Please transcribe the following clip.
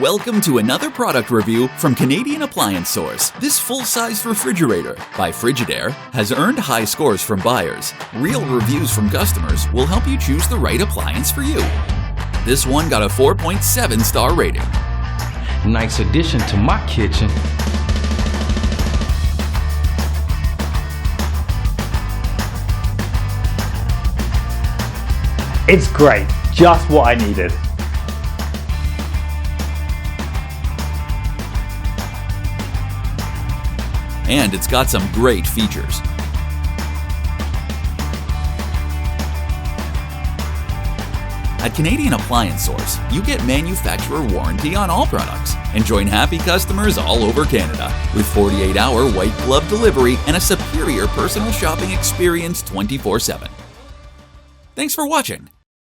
Welcome to another product review from Canadian Appliance Source. This full-size refrigerator by Frigidaire has earned high scores from buyers. Real reviews from customers will help you choose the right appliance for you. This one got a 4.7 star rating. Nice addition to my kitchen. It's great, just what I needed. And it's got some great features. At Canadian Appliance Source, you get manufacturer warranty on all products and join happy customers all over Canada with 48-hour white glove delivery and a superior personal shopping experience 24/7. Thanks for watching.